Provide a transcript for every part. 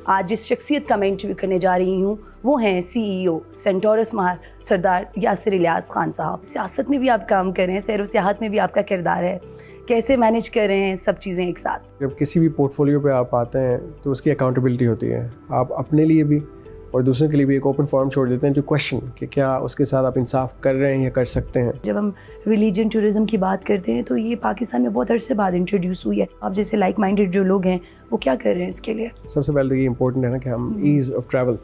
آج جس شخصیت کا میں انٹرویو کرنے جا رہی ہوں وہ ہیں CEO سینٹورس مہر سردار یاسر الیاس خان صاحب. سیاست میں بھی آپ کام کر رہے ہیں, سیر و سیاحت میں بھی آپ کا کردار ہے, کیسے مینیج کر رہے ہیں سب چیزیں ایک ساتھ؟ جب کسی بھی پورٹ فولیو پہ آپ آتے ہیں تو اس کی اکاؤنٹیبلٹی ہوتی ہے. آپ اپنے لیے بھی اور دوسروں کے لیے بھی ایک اوپن فارم چھوڑ دیتے ہیں ٹو کویشچن کہ کیا اس کے ساتھ آپ انصاف کر رہے ہیں یا کر سکتے ہیں. جب ہم ریلیجن ٹورزم کی بات کرتے ہیں تو یہ پاکستان میں بہت عرصے بعد انٹروڈیوس ہوئی ہے. آپ جیسے لائک مائنڈیڈ جو لوگ ہیں وہ کیا کر رہے ہیں اس کے لیے؟ سب سے پہلے تو یہ امپورٹنٹ ہے نا کہ ہم ایز آف ٹریول.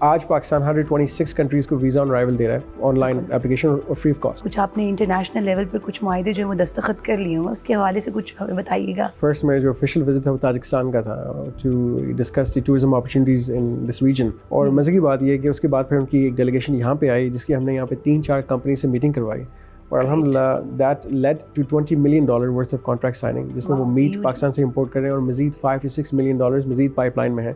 آج پاکستان 126 کنٹریز کو ویزا آن رائیول دے رہا ہے, آن لائن اپلیکیشن اور فری آف کاسٹ. کچھ آپ نے انٹرنیشنل لیول پر کچھ معاہدے جو وہ دستخط کر لیے ہوں, اس کے حوالے سے کچھ بتائیے گا. فرسٹ میرا جو آفیشیل وزٹ تھا وہ تاجکستان کا تھا to discuss the tourism opportunities in this region. اور مزے کی بات یہ ہے کہ اس کے بعد پھر ان کی ایک ڈیلیگیشن یہاں پہ آئی جس کی ہم نے یہاں پہ 3-4 کمپنی سے میٹنگ کروائی, اور الحمدللہ that led to $20 million worth of contract signing, جس میں وہ میٹ پاکستان سے امپورٹ کر رہے ہیں اور مزید $5 to $6 million مزید پائپ لائن میں ہے.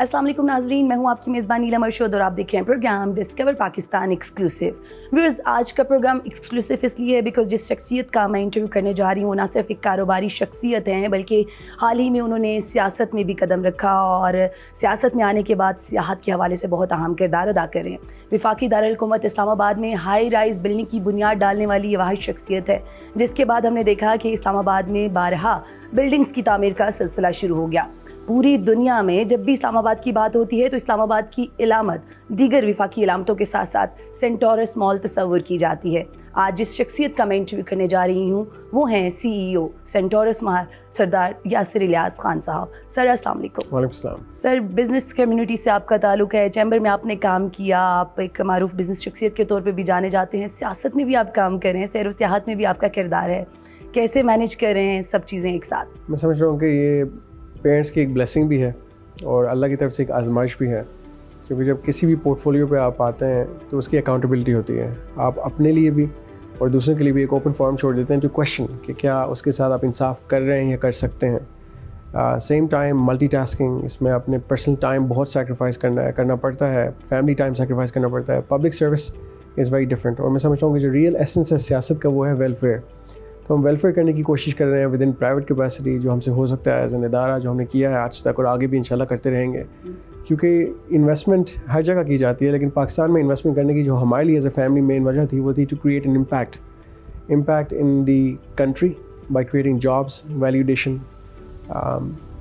السلام علیکم ناظرین, میں ہوں آپ کی میزبان نیلم ارشد اور آپ دیکھ رہے ہیں program discover Pakistan exclusive. Viewers, آج کا پروگرام ایکسکلوسیو اس لیے ہے بیکاز جس شخصیت کا میں انٹرویو کرنے جا رہی ہوں وہ نہ صرف ایک کاروباری شخصیت ہیں بلکہ حال ہی میں انہوں نے سیاست میں بھی قدم رکھا اور سیاست میں آنے کے بعد سیاحت کے حوالے سے بہت اہم کردار ادا کر رہے ہیں. وفاقی دارالحکومت اسلام آباد میں ہائی رائز بلڈنگ کی بنیاد ڈالنے والی یہ واحد شخصیت ہے, جس کے بعد ہم نے دیکھا کہ اسلام آباد میں بارہا بلڈنگز کی تعمیر کا سلسلہ شروع ہو گیا. پوری دنیا میں جب بھی اسلام آباد کی بات ہوتی ہے تو اسلام آباد کی علامت دیگر وفاقی علامتوں کے ساتھ ساتھ سینٹورس مال تصور کی جاتی ہے. آج جس شخصیت کا میں انٹرویو کرنے جا رہی ہوں وہ ہیں CEO سینٹورس مہر سردار یاسر الیاس خان صاحب. سر السلام علیکم. وعلیکم السلام. سر, بزنس کمیونٹی سے آپ کا تعلق ہے, چیمبر میں آپ نے کام کیا, آپ ایک معروف بزنس شخصیت کے طور پہ بھی جانے جاتے ہیں, سیاست میں بھی آپ کام کر رہے ہیں, سیر و سیاحت میں بھی آپ کا کردار ہے, کیسے مینیج کر رہے ہیں سب چیزیں ایک ساتھ؟ میں سمجھ رہا ہوں کہ یہ پیرنٹس کی ایک بلیسنگ بھی ہے اور اللہ کی طرف سے ایک آزمائش بھی ہے, کیونکہ جب کسی بھی پورٹ فولیو پہ آپ آتے ہیں تو اس کی اکاؤنٹیبلٹی ہوتی ہے. آپ اپنے لیے بھی اور دوسروں کے لیے بھی ایک اوپن فارم چھوڑ دیتے ہیں ٹو کویشچن کہ کیا اس کے ساتھ آپ انصاف کر رہے ہیں یا کر سکتے ہیں. سیم ٹائم ملٹی ٹاسکنگ, اس میں اپنے پرسنل ٹائم بہت سیکریفائز کرنا پڑتا ہے, فیملی ٹائم سیکریفائز کرنا پڑتا ہے. Public service is very different, اور میں سمجھتا ہوں کہ جو ریئل ایسنس ہے سیاست کا وہ ہے ویلفیئر. تو ہم ویلفیئر کرنے کی کوشش کر رہے ہیں ود ان پرائیویٹ کیپیسٹی, جو ہم سے ہو سکتا ہے ایز این ادارہ, جو ہم نے کیا ہے آج تک اور آگے بھی انشاءاللہ کرتے رہیں گے. کیونکہ انویسٹمنٹ ہر جگہ کی جاتی ہے, لیکن پاکستان میں انویسٹمنٹ کرنے کی جو ہمارے لیے ایز اے فیملی مین وجہ تھی وہ تھی to create an impact in the country by creating jobs, validation,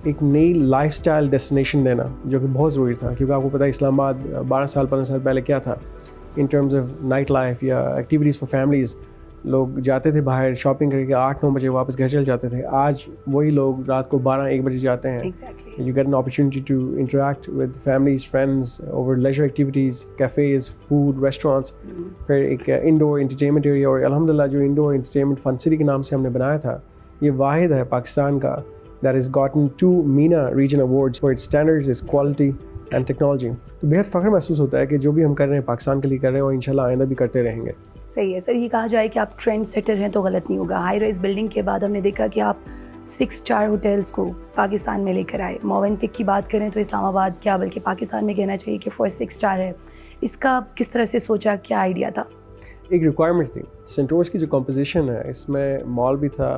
ایک نئی لائف اسٹائل ڈیسٹینیشن دینا جو کہ بہت ضروری تھا. کیونکہ آپ کو پتہ ہے اسلام آباد 12-15 سال پہلے کیا تھا ان ٹرمز آف نائٹ لائف یا ایکٹیویٹیز فار فیملیز. لوگ جاتے تھے باہر شاپنگ کر کے 8-9 بجے واپس گھر چل جاتے تھے. آج وہی لوگ رات کو 12-1 بجے جاتے ہیں. You get an opportunity to interact with families, friends over leisure activities, cafes, food, restaurants. پھر ایک انڈور انٹرٹینمنٹ ایریا, اور الحمدللہ جو انڈور انٹرٹینمنٹ فن سٹی کے نام سے ہم نے بنایا تھا یہ واحد ہے پاکستان کا that is gotten 2 MENA region awards for its standards, its quality and technology. تو بہت فخر محسوس ہوتا ہے کہ جو بھی ہم کر رہے ہیں پاکستان کے لیے کر رہے ہیں اور انشاءاللہ آئندہ بھی کرتے رہیں گے. صحیح ہے سر, یہ کہا جائے کہ آپ ٹرینڈ سیٹر ہیں تو غلط نہیں ہوگا. ہائی رائز بلڈنگ کے بعد ہم نے دیکھا کہ آپ 6 اسٹار ہوٹلس کو پاکستان میں لے کر آئے. موون پک کی بات کریں تو اسلام آباد کیا بلکہ پاکستان میں کہنا چاہیے کہ 6 اسٹار ہے. اس کا کس طرح سے سوچا, کیا آئیڈیا تھا؟ ایک ریکوائرمنٹ تھی. سینٹورس کی جو کمپوزیشن ہے اس میں مال بھی تھا,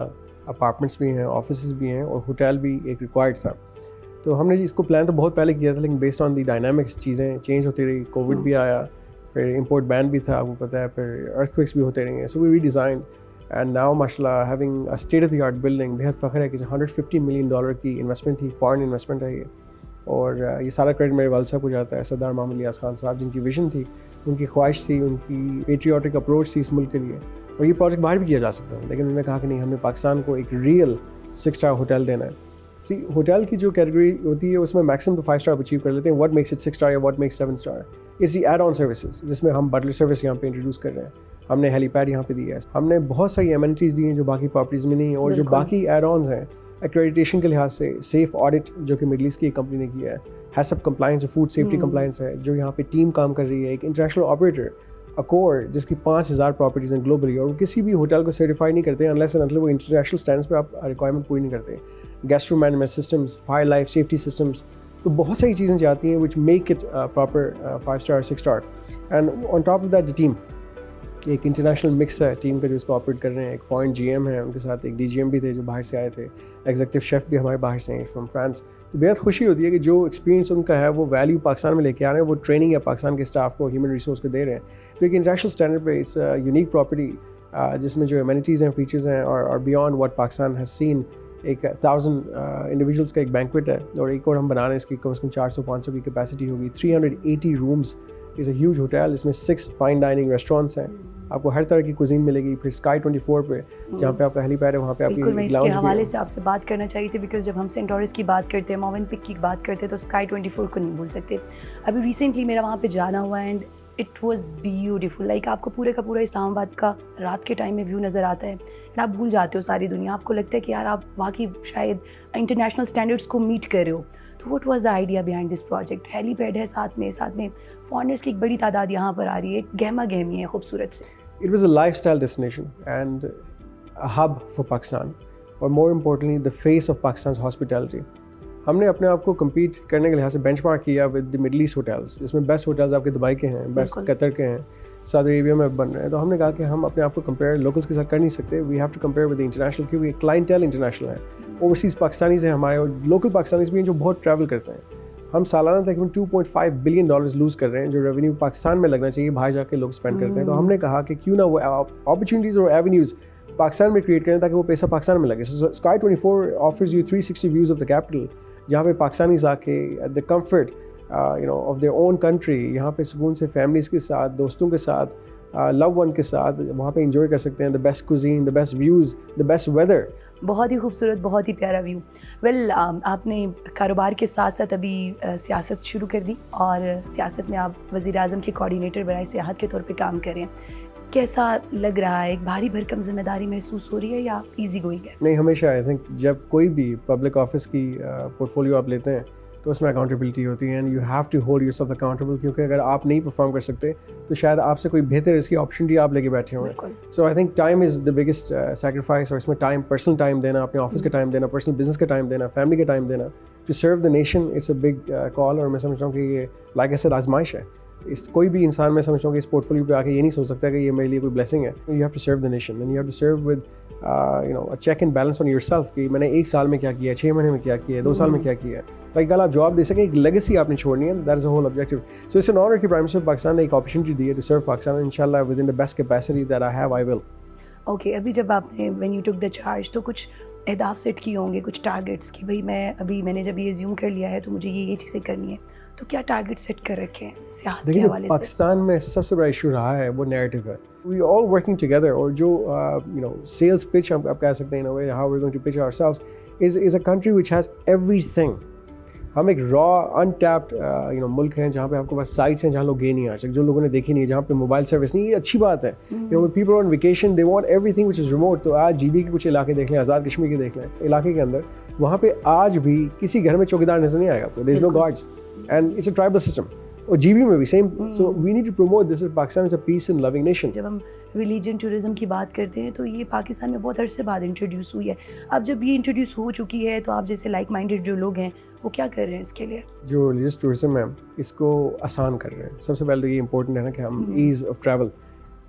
اپارٹمنٹس بھی ہیں, آفیسز بھی ہیں اور ہوٹل بھی ایک ریکوائرڈ تھا. تو ہم نے اس کو پلان تو بہت پہلے کیا تھا, لیکن بیسڈ آن دی ڈائنامکس چیزیں چینج ہوتی رہی. کووڈ بھی آیا, پھر امپورٹ بین بھی تھا آپ کو پتہ ہے, پھر ارتھ کوئکس بھی ہوتے رہے ہیں. So we redesign and now ماشاء اللہ having a state of the art building. بہت فخر ہے کہ $150 million کی انویسٹمنٹ تھی, فارن انویسٹمنٹ ہے یہ, اور یہ سارا کریڈٹ میرے والد صاحب کو جاتا ہے, سردار محمد الیاس خان صاحب, جن کی ویژن تھی, ان کی خواہش تھی, ان کی پیٹریوٹک اپروچ تھی اس ملک کے لیے. اور یہ پروجیکٹ باہر بھی کیا جا سکتا ہے, لیکن انہوں نے کہا کہ نہیں, ہم نے پاکستان کو ایک ریئل 6 اسٹار ہوٹل دینا ہے. ہوٹل کی جو کیٹیگری ہوتی ہے اس میں میکسیمم تو 5 اسٹار اچیو کر لیتے ہیں. واٹ میکس اٹ 6 اسٹار یا what makes 7 star is the add on services, جس میں ہم بٹلر سروس یہاں پہ انٹروڈیوس کر رہے ہیں. ہم نے ہیلی پیڈ یہاں پہ دیا ہے, ہم نے بہت ساری ایمینٹیز دی ہیں جو باقی پراپرٹیز میں نہیں ہیں, اور جو باقی ایڈ آنز ہیں ایکریڈیٹیشن کے لحاظ سے سیف آڈٹ جو کہ مڈل ایسٹ کی ایک کمپنی نے کیا ہے, ہیسپ کمپلائنس, فوڈ سیفٹی کمپلائنس ہے جو یہاں پہ ٹیم کام کر رہی ہے, ایک انٹرنیشنل آپریٹر اکور جس کی 5000 پراپرٹیز ہیں گلوبلی, اور وہ کسی بھی ہوٹل کو سرٹیفائی نہیں کرتے انلیس اینڈ انٹل وہ انٹرنیشنل اسٹینڈرڈس پہ آپ ریکوائرمنٹ پوری نہیں کرتے. Gastro management systems, fire life safety systems, تو بہت ساری چیزیں جاتی ہیں which make it proper 5 star 6 star. And on top of that the team, ایک انٹرنیشنل مکس ہے ٹیم کا جو اس کو آپریٹ کر رہے ہیں. ایک فارن جی ایم ہے, ان کے ساتھ ایک ڈی جی ایم بھی تھے جو باہر سے آئے تھے, ایگزیکٹو شیف بھی ہمارے باہر سے ہیں فرام فرانس. تو بہت خوشی ہوتی ہے کہ جو ایکسپیرینس ان کا ہے وہ ویلیو پاکستان میں لے کے آ رہے ہیں, وہ ٹریننگ ہے پاکستان کے اسٹاف کو, ہیومن ریسورس کو دے رہے ہیں. تو ایک انٹرنیشنل اسٹینڈرڈ پہ اٹس یونیک پراپرٹی جس میں جو ایمینٹیز ہیں, فیچرز ہیں, اور beyond what Pakistan has seen. ایک 1000 انڈیویجولس کا ایک بینکویٹ ہے, اور ایک اور ہم بنا رہے ہیں اس کی کم از کم 400-500 کی کیپیسٹی ہوگی. 380 rooms is a huge hotel, اس میں 6 فائن ڈائننگ ریسٹورینٹس ہیں, آپ کو ہر طرح کی کوزین ملے گی. پھر اسکائی 24 پہ جہاں پہ آپ کا ہیلی پیڈ ہے وہاں پہ آپ کی بالکل. میں اس کے حوالے سے آپ سے بات کرنا چاہیے تھی بیکاز جب ہم سینٹورس کی بات کرتے ہیں, موون پک کی بات کرتے ہیں, تو اسکائی 24 کو نہیں بھول سکتے. ابھی ریسنٹلی میرا وہاں پہ جانا ہوا and it was beautiful. Like آپ کو پورے کا پورا اسلام آباد کا رات کے ٹائم میں ویو نظر آتا ہے اینڈ آپ بھول جاتے ہو ساری دنیا. آپ کو لگتا ہے کہ یار آپ واقعی شاید انٹرنیشنل اسٹینڈرڈس کو میٹ کر رہے ہو. تو what was the idea behind this project? Helipad ہے ساتھ میں فارنرس کی ایک بڑی تعداد یہاں پر آ رہی ہے, گہما گہمی ہے خوبصورت سے. It was a lifestyle destination and a hub for Pakistan, or more importantly the face of Pakistan's hospitality. ہم نے اپنے آپ کو کمپیٹ کرنے کے لحاظ سے بینچ مارک کیا with the Middle East hotels, جس میں بیسٹ ہوٹلز آپ کے دبئی کے ہیں, بیسٹ قطر کے ہیں, سعودی عربیہ میں بن رہے ہیں. تو ہم نے کہا کہ ہم اپنے آپ کو کمپیئر لوکلس کے ساتھ کر نہیں سکتے, we have to compare with international, کیونکہ کلائنٹیل انٹرنیشنل ہے. اوورسیز پاکستانیز ہیں ہمارے, اور لوکل پاکستانیز بھی ہیں جو بہت ٹریول کرتے ہیں. ہم سالانہ تقریباً $2.5 بلین لوز کر رہے ہیں, جو ریونیو پاکستان میں لگنا چاہیے باہر جا کے لوگ اسپینڈ کرتے ہیں. تو ہم نے کہا کہ کیوں نہ وہ اپرچونیٹیز اور ایونیوز پاکستان میں کریٹ کریں تاکہ وہ پیسہ پاکستان میں لگے. So Sky 24 offers you 360 views of the capital, جہاں پہ پاکستانیز آ کے at the comfort of their own country یہاں پہ سکون سے فیملیز کے ساتھ, دوستوں کے ساتھ, لو ون کے ساتھ وہاں پہ انجوائے کر سکتے ہیں. The best cuisine, the best views, the best weather. بہت ہی خوبصورت, بہت ہی پیارا ویو. ویل آپ نے کاروبار کے ساتھ ساتھ ابھی سیاست شروع کر دی, اور سیاست میں آپ وزیر اعظم کے کوآرڈینیٹر برائے سیاحت کے طور پہ کام کر رہے ہیں. کیسا لگ رہا ہے؟ ایک بھاری بھرکم ذمہ داری محسوس ہو رہی ہے یا ایزی گوئنگ ہے؟ نہیں, ہمیشہ آئی تھنک جب کوئی بھی پبلک آفس کی پورٹ فولیو آپ لیتے ہیں تو اس میں اکاؤنٹیبلٹی ہوتی ہے, and you have to hold yourself accountable, کیونکہ اگر آپ نہیں پرفارم کر سکتے تو شاید آپ سے کوئی بہتر اس کی اپرچونیٹی آپ لے کے بیٹھے ہوئے ہیں. So I think time is the biggest sacrifice, اور اس میں ٹائم, پرسنل ٹائم دینا, اپنے آفس کا ٹائم دینا, پرسنل بزنس کا ٹائم دینا, فیملی کا ٹائم دینا to serve the nation, it's a big call. اور میں سمجھتا ہوں کہ یہ لائک اے سیڈ آزمائش ہے. کوئی بھی انسان میں سمجھتا ہوں کہ اس پورٹ فولیو پہ آ کے یہ نہیں سوچ سکتا کہ یہ میرے لیے کوئی بلیسنگ ہے. You have to serve the nation and you have to serve with check and balance on yourself, کہ میں نے 1 سال میں کیا کیا, 6 مہینے میں کیا کیا, 2 سال میں کیا کیا ہے, تاکہ کل آپ جواب دے سکیں. ایک لیگیسی آپ نے چھوڑنی ہے, that is a whole objective. So it's an honour کہ پرائم منسٹر پاکستان نے ایک اپرچونیٹی دی ہے ٹو سرو پاکستان, انشاءاللہ with in the best capacity that I have I will. Okay, ابھی جب آپ نے when you took the charge تو کچھ اہداف سیٹ کیے ہوں گے, کچھ ٹارگیٹس, کہ بھائی میں نے جب یہ زیوم کر لیا ہے تو مجھے یہ چیزیں کرنی ہے. تو کیا ٹارگیٹ سیٹ کر رکھے ہیں سیاحت کے حوالے سے؟ پاکستان میں سب سے بڑا ایشو رہا ہے وہ نیریٹو ہے. وی آل ورکنگ ٹوگیدر, اور جو سیلس پچ ہم آپ کہہ سکتے ہیں, how we going to pitch ourselves as a country which has everything. ہم ایک را انٹیپڈ ملک ہیں جہاں پہ آپ کے پاس سائٹس ہیں جہاں لوگ گئے نہیں آج تک, جو لوگوں نے دیکھی نہیں, جہاں پہ موبائل سروس نہیں. یہ اچھی بات ہے. People on vacation they want every thing which is remote. تو آج جی بی کے کچھ علاقے دیکھ لیں, آزاد کشمیر کے دیکھ لیں, علاقے کے اندر وہاں پہ آج بھی کسی گھر میں چوکیدار نظر نہیں آئے گا. There is no guards and it's a tribal system. اور جی بی میں بھی same. So we need to promote this. Pakistan is a peace and loving nation. جب ہم ریلیجن ٹورزم کی بات کرتے ہیں تو یہ پاکستان میں بہت عرصے بعد انٹروڈیوس ہوئی ہے. اب جب یہ انٹروڈیوس ہو چکی ہے تو آپ جیسے لائک مائنڈیڈ جو لوگ ہیں وہ کیا کر رہے ہیں اس کے لیے؟ جو ریلیجس ٹورزم ہے اس کو آسان کر رہے ہیں. سب سے پہلے تو یہ امپورٹنٹ ہے نا کہ ہم ایز آف ٹریول.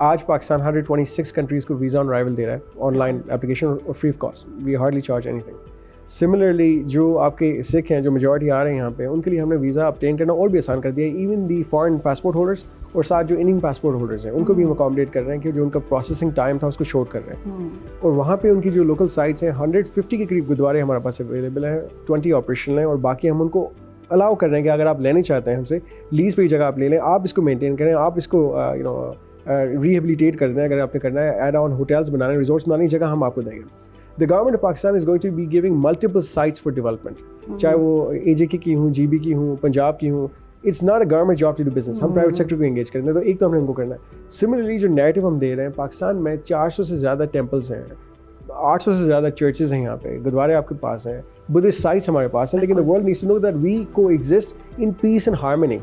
آج پاکستان 126 کنٹریز کو ویزا آن ارائیول دے رہا ہے, آن لائن اپلیکیشن اور free of cost. We hardly charge anything. Similarly جو آپ کے سکھ ہیں جو میجورٹی آ رہے ہیں یہاں پہ, ان کے لیے ہم نے ویزا obtain کرنا اور بھی آسان کر دیا ہے. Even the foreign passport holders اور ساتھ جو انڈین پاسپورٹ ہولڈرس ہیں ان کو بھی ہم اکاموڈیٹ کر رہے ہیں کہ جو ان کا پروسیسنگ ٹائم تھا اس کو شارٹ کر رہے ہیں. اور وہاں پہ ان کی جو لوکل سائٹس ہیں 150 کے قریب گرودوارے ہمارے پاس اویلیبل ہیں, 20 آپریشنل ہیں, اور باقی ہم ان کو الاؤ کر رہے ہیں کہ اگر آپ لینے چاہتے ہیں ہم سے لیز پہ یہ جگہ آپ لے لیں, آپ اس کو مینٹین کریں, آپ اس کو ریہیبلیٹیٹ کر دیں. اگر آپ نے کرنا ہے ایڈ آن ہوٹلس بنانے, ریزورٹس بنانے, جگہ ہم آپ کو دیں گے. The government of Pakistan is going to be giving multiple sites for development. چاہے وہ AJK کی ہوں, GB کی ہوں, پنجاب کی ہوں. It's not a government job to do business. ہم پرائیویٹ سیکٹر کو انگیج کرتے ہیں, تو ایک تو ہم نے ان کو کرنا ہے. سملرلی جو نیریٹو ہم دے رہے ہیں, پاکستان میں 400 سے زیادہ ٹیمپلس ہیں, 800 سے زیادہ چرچز ہیں یہاں پہ, گرودوارے آپ کے پاس ہیں, بدھسٹ سائٹس ہمارے پاس ہیں. لیکن the world needs to know that we coexist in peace and harmony.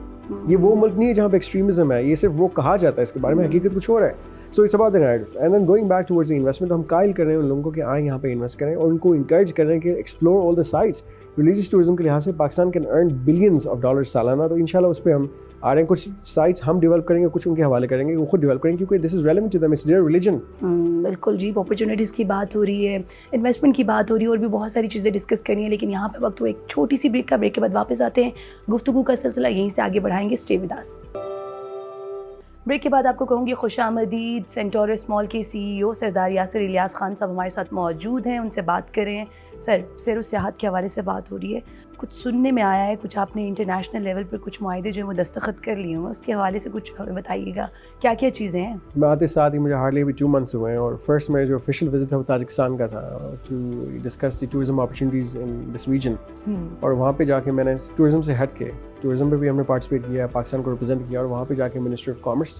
یہ وہ ملک نہیں ہے جہاں پہ ایکسٹریمزم ہے, یہ صرف وہ کہا جاتا ہے, اس کے بارے میں حقیقت کچھ اور ہے. So it's about the narrative. And then going back towards the investment, ہم قائل کر رہے ہیں ان لوگوں کو کہ آئیں یہاں پہ انویسٹ کریں, اور ان کو انکریج کر رہے ہیں کہ explore all the sites. Religious tourism کے لحاظ سے Pakistan can earn billions of dollar سالانہ, تو انشاءاللہ اس پہ ہم آ رہے ہیں. کچھ سائٹس ہم ڈیولپ کریں گے, کچھ ان کے حوالے کریں گے, وہ خود ڈیولپ کریں گے, کیونکہ this is relevant to them, it's their religion. بالکل جی, اپرچونیٹیز کی بات ہو رہی ہے, انویسٹمنٹ کی بات ہو رہی ہے, اور بھی بہت ساری چیزیں ڈسکس کرنی ہے, لیکن یہاں پہ وقت ہو ایک چھوٹی سی بریک کا. بریک کے بعد واپس آتے ہیں, گفتگو کا سلسلہ یہیں سے آگے بڑھائیں گے. Stay with us. بریک کے بعد آپ کو کہوں گی خوش آمدید. سینٹورس مال کے سی ای او سردار یاسر الیاس خان صاحب ہمارے ساتھ موجود ہیں, ان سے بات کر رہے ہیں. سر, سیر و سیاحت کے حوالے سے بات ہو رہی ہے, کچھ سننے میں آیا ہے, کچھ آپ نے انٹرنیشنل لیول پر کچھ معاہدے جو ہیں وہ دستخط کر لیے ہوں, اس کے حوالے سے کچھ ہمیں بتائیے گا, کیا کیا چیزیں ہیں؟ میں آتے ساتھ ہی مجھے ہارڈلی ابھی 2 months ہوئے ہیں, اور فرسٹ میرا جو آفیشیل وزٹ تھا وہ تاجکستان کا تھا, to discuss the tourism opportunities in this region. اور وہاں پہ جا کے میں نے ٹورزم سے ہٹ کے, ٹورزم پہ بھی ہم نے پارٹیسپیٹ کیا, پاکستان کو ریپرزینٹ کیا, اور وہاں پہ جا کے minister of commerce,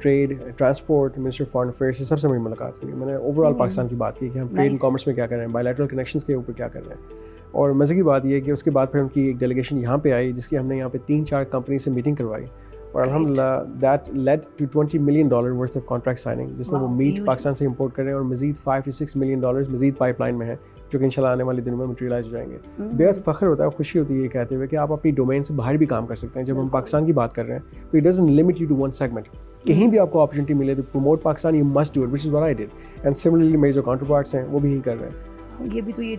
trade, transport, minister of foreign affairs سے سب سے میری ملاقات ہوئی. میں نے اوور آل پاکستان کی بات کی کہ ہم ٹریڈ اینڈ کامرس میں کیا کر رہے ہیں, بائیلیٹرل کنیکشنز کے اوپر کیا کر رہے ہیں. اور مزے کی بات یہ ہے کہ اس کے بعد پھر ان کی ایک ڈیلیگیشن یہاں پہ آئی, جس کی ہم نے یہاں پہ 3-4 کمپنی سے میٹنگ کروائی, اور الحمدللہ that led to $20 million worth of contract signing, جس میں وہ میٹ پاکستان سے امپورٹ کر رہے ہیں, اور مزید $5 to $6 million مزید پائپ لائن میں ہیں, جو کہ انشاءاللہ آنے والے دنوں میں مٹیریلائز ہو جائیں گے. بہت فخر ہوتا ہے, خوشی ہوتی ہے یہ کہتے ہوئے کہ آپ اپنی ڈومین سے باہر بھی کام کر سکتے ہیں. جب ہم پاکستان کی بات کر رہے ہیں تو it doesn't limit you to one segment. کہیں بھی آپ کو اپرچونیٹی ملے تو promote Pakistan, you must do it, which is what I did. And similarly میرے جو کاؤنٹر پارٹس ہیں وہ بھی یہی کر رہے ہیں. یہ بھی تو یہ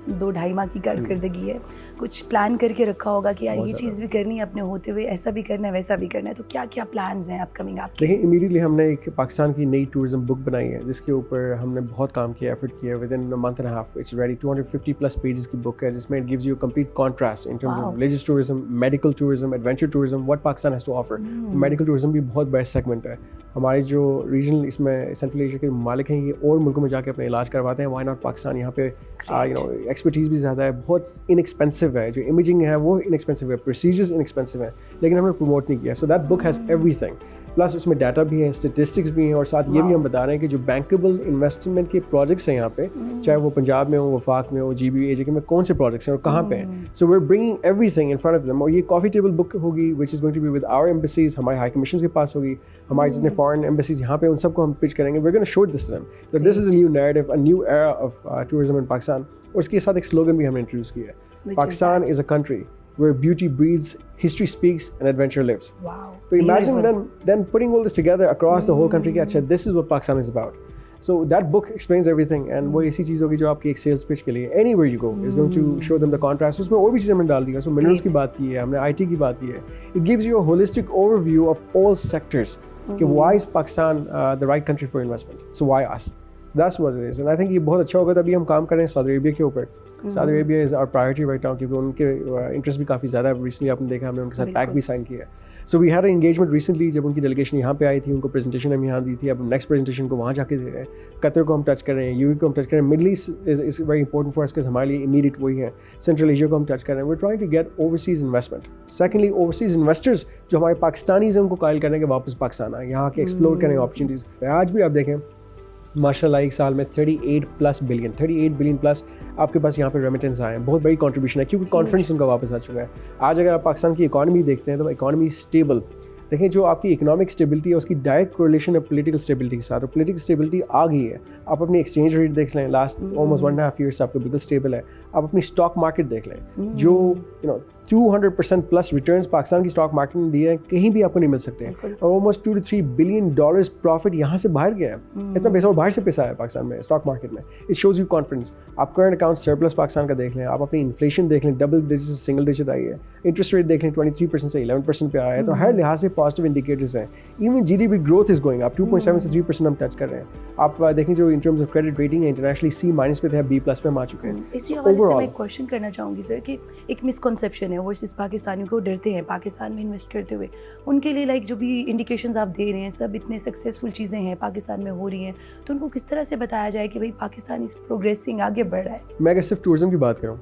2-2.5 ماہ کی کارکردگی ہے, کچھ پلان کر کے رکھا ہوگا کہ یار یہ چیز بھی کرنی ہے, اپنے ہوتے ہوئے ایسا بھی کرنا ہے, ویسا بھی کرنا ہے, تو کیا کیا پلانز ہیں اپ کمنگ آپ کے؟ دیکھیں, امیڈیٹلی ہم نے ایک پاکستان کی نئی ٹورزم بک بنائی ہے, جس کے اوپر ہم نے بہت کام کیا, ایفرٹ کیا. With in month and a half it's ready. 250+ pages کی بک ہے, جس میں it gives you complete contrast in terms of religious tourism, medical tourism, adventure tourism, what Pakistan has to offer. Medical tourism بھی بہت best segment ہے. ہمارے جو regional اس میں سینٹرل ایشیا کے ممالک ہیں, یہ اور ملکوں میں جا کے اپنے علاج کرواتے ہیں. Why not Pakistan? یہاں پہ ایکسپرٹیز بھی زیادہ ہے, بہت انیکسپینسو ہے, جو امیجنگ ہے وہ انیکسپینسو ہے, پروسیجرز انیکسپینسو ہیں, لیکن ہم نے پروموٹ نہیں کیا. So that book has everything, plus اس میں ڈاٹا بھی ہے, اسٹیٹسٹکس بھی ہیں, اور ساتھ یہ بھی ہم بتا رہے ہیں کہ جو بینکیبل انویسٹمنٹ کے پروجیکٹس ہیں یہاں پہ, چاہے وہ پنجاب میں ہو, وفاق میں ہو, GBA میں کون سے پروجیکٹس ہیں اور کہاں پہ ہیں. So we are bringing everything in front of them. اور یہ کافی ٹیبل بک ہوگی which is going to be with our embassies, ہمارے ہائی کمیشنز کے پاس ہوگی, ہمارے جتنے فارن ایمبیسیز یہاں پہ ان سب کو ہم پچ کریں گے. We are gonna show this to them that this is a new narrative, a new era of tourism in Pakistan. اور اس کے ساتھ ایک سلوگن بھی ہم نے انٹروڈیوس کیا ہے, Pakistan is a country where beauty breathes, history speaks, and adventure lives. Wow. So imagine then putting all this together across the whole country. Achha, this is what Pakistan is about. So that book explains everything, and وہ ایسی چیز ہوگی جو آپ کی ایک sales pitch کے لیے anywhere you go is going to show them the contrast. اس میں اور بھی چیزیں ہم نے ڈال دی ہیں. اس میں منرلس کی بات کی ہے ہم نے, IT کی بات کی ہے. It gives you a holistic overview of all sectors. کہ why is Pakistan the right country for investment? So why us? That's what it is. And I think یہ بہت اچھا ہوگا. تبھی ہم کام کریں سعودی عربیہ کے اوپر. سعودی عربیہ از آور پرائرٹی رائٹ ناؤ, کیونکہ ان کے انٹرسٹ بھی کافی زیادہ ہے. ریسنٹلی آپ نے دیکھا ہم نے ان کے ساتھ پیک بھی سائن کیا ہے. So we had an engagement recently, جب ان کی ڈیلیگیشن یہاں پہ آئی تھی, ان کو پریزنٹیشن ہم یہاں دی تھی. اب نیکسٹ پریزنٹیشن کو وہاں جا کے دے رہے ہیں. قطر کو ہم ٹچ کر رہے ہیں, UAE کو ہم ٹچ کر رہے ہیں. Middle East is very important for اس کے, ہمارے لیے امیڈیٹ وہی ہے. سینٹرل ایشیا کو ہم ٹچ کر رہے ہیں. We are trying to get overseas investment. Secondly overseas investors جو ہمارے پاکستانیز ہیں, ان کو قائل کرنے کے واپس پاکستان آئیں, یہاں کے ایکسپلور کریں اپرچونیٹیز. آج بھی آپ دیکھیں ماشاء اللہ ایک سال میں 38+ بلین, 38 بلین پلس آپ کے پاس یہاں پہ ریمیٹنس آئے ہیں. بہت بڑی کنٹریبیوشن ہے, کیونکہ کانفیڈنس ان کا واپس آ چکا ہے. آج اگر آپ پاکستان کی اکانومی دیکھتے ہیں تو اکانومی اسٹیبل. دیکھیں جو آپ کی اکنامک اسٹیبلٹی ہے اس کی ڈائریکٹ کوریلیشن ہے پولیٹیکل اسٹیبلٹی کے ساتھ, اور پولیٹیکل اسٹیبلٹی آ گئی ہے. آپ اپنی ایکسچینج ریٹ دیکھ لیں, لاسٹ آلموسٹ 1.5 ایئرس آپ کا بالکل اسٹیبل ہے. آپ اپنی اسٹاک مارکیٹ دیکھ لیں, جو 200% +ریٹرنس پاکستان کی اسٹاک مارکیٹ نے دیے ہیں, کہیں بھی آپ کو نہیں مل سکتے. اور آلموسٹ $2 to $3 billion پروفٹ یہاں سے باہر گیا ہے. اتنا پیسہ اور باہر سے پیسہ آیا پاکستان میں اسٹاک مارکیٹ میں. It shows you confidence. آپ کرنٹ اکاؤنٹ سرپلس پاکستان کا دیکھ لیں, آپ اپنی انفلیشن دیکھ لیں, ڈبل ڈیجٹ سے سنگل ڈیجٹ آئی ہے. انٹرسٹ ریٹ دیکھ لیں 23% سے 11% پہ آیا ہے. تو ہر لحاظ سے پازیٹیو انڈیکیٹرز ہیں. Even GDP growth is going up, 2.7 سے 3% ہم ٹچ کر رہے ہیں. آپ دیکھیں جو ان ٹرمز آف کریڈٹ ریٹنگ ہے انٹرنیشنلی C- پہ تھے, B+ پہ ہم آ چکے ہیں. اسی حوالے سے میں ایک کوشچن کرنا چاہوں گی سر, کہ ایک مسکنسیپشن ہے اوورسیز پاکستانیوں کو, ڈرتے ہیں پاکستان میں انویسٹ کرتے ہوئے. ان کے لیے لائک جو بھی انڈیکیشنز آپ دے رہے ہیں, سب اتنے سکسیزفل چیزیں ہیں پاکستان میں ہو رہی ہیں, تو ان کو کس طرح سے بتایا جائے کہ بھائی پاکستان اس پروگریسنگ آگے بڑھ رہا ہے؟ میں اگر صرف ٹورزم کی بات کروں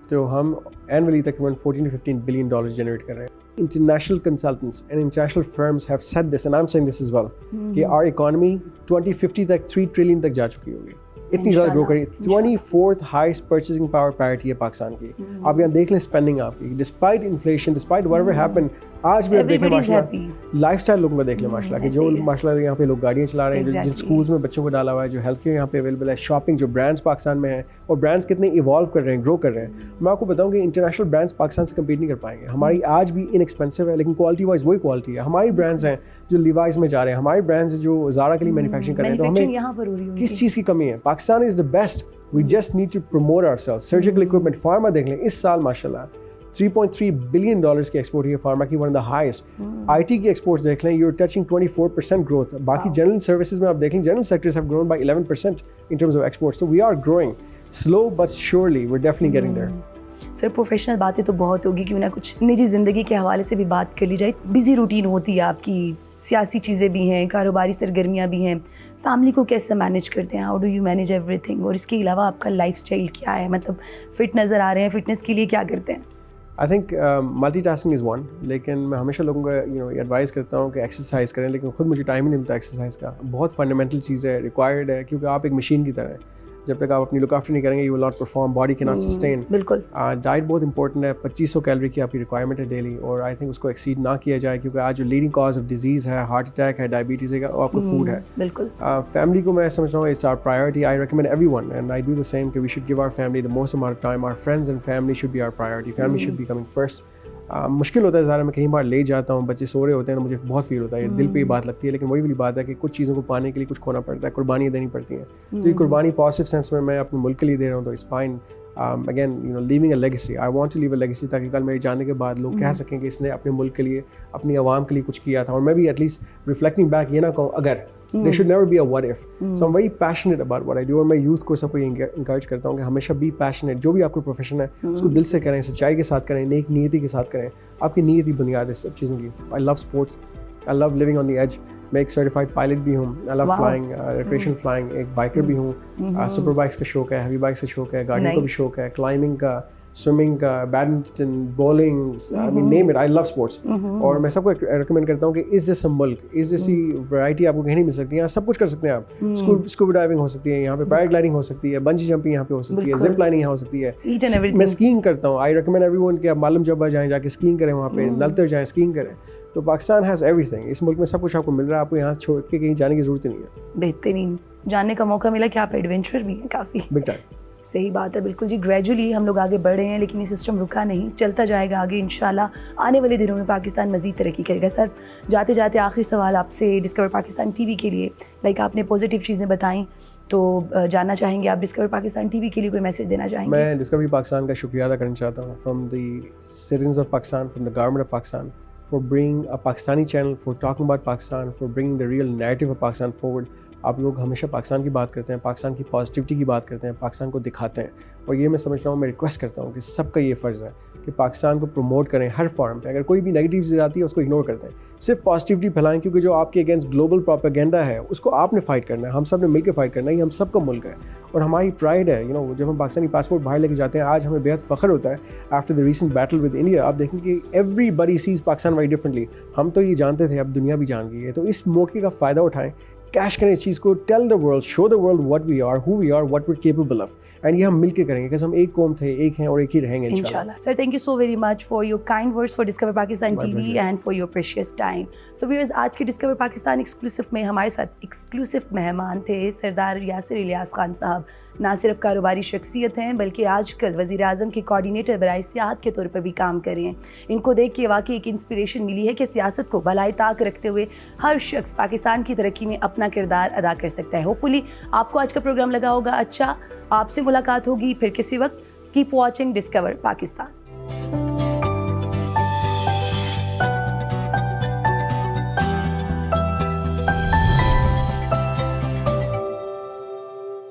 تو ہم اینولی تقریباً $14 to $15 billion جنریٹ کر رہے ہیں. International consultants and international firms have said this, and I'm saying this as well, کہ our economy 2050 تک 3 trillion تک جا چکی ہوگی. اتنی زیادہ گرو کری. 24th highest purchasing power parity ہے پاکستان کی. آپ یہاں دیکھ لیں اسپینڈنگ آپ کی, despite inflation, despite whatever happened, آج بھی آپ دیکھیں Everybody is ماشاء happy. اللہ لائف اسٹائل لوگ میں دیکھ لیں ماشاء اللہ کہ جو ماشاء اللہ یہاں پہ لوگ گاڑیاں چلا رہے ہیں, جن اسکولس میں بچوں کو ڈالا ہوا ہے, جو ہیلتھ کیئر یہاں پہ اویلیبل ہے, شاپنگ, جو برانڈس پاکستان میں ہیں, اور برانڈس کتنے ایوالو کر رہے ہیں, گرو کر رہے ہیں. میں آپ کو بتاؤں کہ انٹرنیشنل برانڈس پاکستان سے کمپیٹ نہیں کر پائیں گے. ہماری آج بھی ان ایکسپینسو ہے لیکن کوالٹی وائز وہی کوالٹی ہے. ہماری برانڈس ہیں جو لیوائز میں جا رہے ہیں, ہمارے برانڈس جو زارا کے لیے مینوفیکچرنگ کر رہے ہیں, تو ہمیں کس چیز کی کمی ہے؟ Pakistan is the best. We just need to promote ourself. Surgical equipment, pharma دیکھ لیں, اس سال ماشاء اللہ $3.3 billion کی ایکسپورٹ ہوئی ہے فارما کی, one of the highest. IT کی ایکسپورٹس دیکھ لیں, یو آر ٹچنگ 24% گروتھ. باقی جنرل سروسز میں آپ دیکھ لیں, general sectors have grown by 11% in terms of exports. So we are growing slow but surely, we are definitely getting there. Sir professional باتیں تو بہت ہوگی, کیوں نہ کچھ نجی زندگی کے حوالے سے بھی بات کر لی جائے. بزی روٹین ہوتی ہے آپ کی, سیاسی چیزیں بھی ہیں, کاروباری سرگرمیاں بھی ہیں, فیملی کو کیسے مینیج کرتے ہیں؟ How do you manage every thing? اور اس کے علاوہ آپ کا لائف اسٹائل کیا ہے؟ مطلب فٹ نظر آ رہے ہیں, فٹنس کے لیے کیا کرتے ہیں؟ I think multi tasking is one, لیکن میں ہمیشہ لوگوں کو ایڈوائز کرتا ہوں کہ ایکسرسائز کریں, لیکن خود مجھے ٹائم ہی نہیں ملتا ایکسرسائز کا. بہت فنڈامنٹل چیز ہے, ریکوائرڈ ہے, کیونکہ آپ ایک مشین کی طرح ہیں. جب تک آپ اپنی لک آفٹر نہیں کریں گے, you will not perform, body کی ناٹ سسٹین. بالکل. ڈائٹ بہت امپورٹنٹ ہے, 2500 کیلری کی آپ کی ریکوائرمنٹ ہے ڈیلی, اور آئی تھنک اس کو ایکسیڈ نہ کیا جائے, کیونکہ آج جو لیڈنگ کاز آف ڈیزیز ہے, ہارٹ اٹیک ہے, ڈائبٹیز ہے, وہ آپ کو فوڈ ہے. بالکل. فیملی کو میں سمجھتا ہوں it's our priority. I recommend everyone and I do the same کہ we should give our family the most amount of time. Our friends and family should be our priority. Family should be coming first. مشکل ہوتا ہے ظاہر, میں کہیں بار لے جاتا ہوں, بچے سو رہے ہوتے ہیں, مجھے بہت فیل ہوتا ہے, دل پہ یہ بات لگتی ہے, لیکن وہی والی بات ہے کہ کچھ چیزوں کو پانے کے لیے کچھ کھونا پڑتا ہے, قربانیاں دینی پڑتی ہیں. تو یہ قربانی پازیٹیو سینس میں اپنے ملک کے لیے دے رہا ہوں, تو it's fine. Again leaving a legacy, I want to leave a legacy, تاکہ کل میرے جانے کے بعد لوگ کہہ سکیں کہ اس نے اپنے ملک کے لیے, اپنی عوام کے لیے کچھ کیا تھا. اور میں بھی ایٹ لیسٹ ریفلیکٹنگ بیک یہ نہ کہوں اگر. There should never be a what if. So I'm very passionate about what I do, اور میں یوتھ کو سب کو انکریج کرتا ہوں کہ ہمیشہ بی پیشنیٹ. جو بھی آپ کو پروفیشن ہے اس کو دل سے کریں, سچائی کے ساتھ کریں, نیک نیتی کے ساتھ کریں. آپ کی نیت ہی بنیاد ہے سب چیزوں کی. I love sports, I love living on the edge. میں ایک سرٹیفائڈ پائلٹ بھی ہوں. I love flying, recreational flying. ایک بائکر بھی ہوں. سپر بائکس کا شوق ہے, ہیوی بائکس کا شوق ہے, گاڑیوں کا بھی شوق ہے, کلائمبنگ کا, سوئمنگ کا, badminton, bowling, I mean name it, I love sports. اور میں سب کو ریکمینڈ کرتا ہوں کہ اس جیسا ملک, اس جیسی ورائٹی آپ کو کہیں نہیں مل سکتی. یہاں سب کچھ کر سکتے ہیں آپ. اسکوبا ڈائیونگ ہو سکتی ہے یہاں پہ, پیراگلائڈنگ ہو سکتی ہے, بنجی جمپنگ یہاں پہ ہو سکتی ہے, زپ لائننگ یہاں ہو سکتی ہے. میں اسکیئنگ کرتا ہوں. آئی ریکمینڈ ایوری ون کہ آپ معلوم جبہ جائیں, جا کے اسکیئنگ کریں, وہاں پہ نلتر جائیں, اسکیئنگ کریں. تو پاکستان ہیز ایوری تھنگ. اس ملک میں سب کچھ آپ کو مل رہا ہے, آپ کو یہاں چھوڑ کے کہیں جانے کی ضرورت نہیں ہے. بہترین جاننے کا موقع ملا کہ آپ ایڈونچر بھی ہیں کافی. Big time. صحیح بات ہے, بالکل جی. گریجولی ہم لوگ آگے بڑھ رہے ہیں, لیکن یہ سسٹم رکا نہیں, چلتا جائے گا آگے انشاءاللہ. آنے والے دنوں میں پاکستان مزید ترقی کرے گا. سر جاتے جاتے آخری سوال آپ سے ڈسکور پاکستان ٹی وی کے لیے, لائک آپ نے پازیٹیو چیزیں بتائیں, تو جاننا چاہیں گے آپ ڈسکور پاکستان ٹی وی کے لیے کوئی میسج دینا چاہیں گے؟ میں ڈسکوری پاکستان کا شکریہ ادا کرنا چاہتا ہوں, from the citizens of Pakistan, from the government of Pakistan, for bringing a Pakistani channel, for talking about Pakistan, for bringing the real narrative of Pakistan forward. آپ لوگ ہمیشہ پاکستان کی بات کرتے ہیں, پاکستان کی پازیٹیوٹی کی بات کرتے ہیں, پاکستان کو دکھاتے ہیں. اور یہ میں سمجھتا ہوں, میں ریکویسٹ کرتا ہوں کہ سب کا یہ فرض ہے کہ پاکستان کو پروموٹ کریں ہر فارم پہ. اگر کوئی بھی نیگیٹیو چیز آتی ہے اس کو اگنور کرتے ہیں, صرف پازیٹیوٹی پھیلائیں, کیونکہ جو آپ کے اگینسٹ گلوبل پروپیگنڈا ہے اس کو آپ نے فائٹ کرنا ہے. ہم سب نے مل کے فائٹ کرنا ہے. یہ ہم سب کا ملک ہے اور ہماری پرائڈ ہے. جب ہم پاکستانی پاسپورٹ باہر لے کے جاتے ہیں, آج ہمیں بہت فخر ہوتا ہے after the recent battle with India. آپ دیکھیں کہ ایوری بڈی سیز پاکستان ویری ڈفرنٹلی. ہم تو یہ جانتے تھے, اب دنیا بھی جان گئی ہے. تو اس موقع کا فائدہ اٹھائیں, کیش کریں اس چیز کو, tell the world, show the world what we are, who we are, what we're capable of. And یہ ہم مل کے کریں گے, کہ ہم ایک قوم تھے, ایک ہیں اور ایک ہی رہیں گے انشاءاللہ. Sir thank you so very much for your kind words for discover Pakistan T V and for your precious time. So viewers, آج کے ڈسکور پاکستان ایکسکلوسیو میں ہمارے ساتھ ایکسکلوسیو مہمان تھے سردار یاسر الیاس خان صاحب. نہ صرف کاروباری شخصیت ہیں بلکہ آج کل وزیر اعظم کے کوآرڈینیٹر برائے سیاحت کے طور پر بھی کام کر رہے ہیں. ان کو دیکھ کے واقعی ایک انسپریشن ملی ہے کہ سیاست کو بالائے طاق رکھتے ہوئے ہر شخص پاکستان کی ترقی میں اپنا کردار ادا کر سکتا ہے. ہوپفلی آپ کو آج کا پروگرام لگا ہوگا اچھا. آپ سے ملاقات ہوگی پھر کسی وقت. Keep watching discover Pakistan.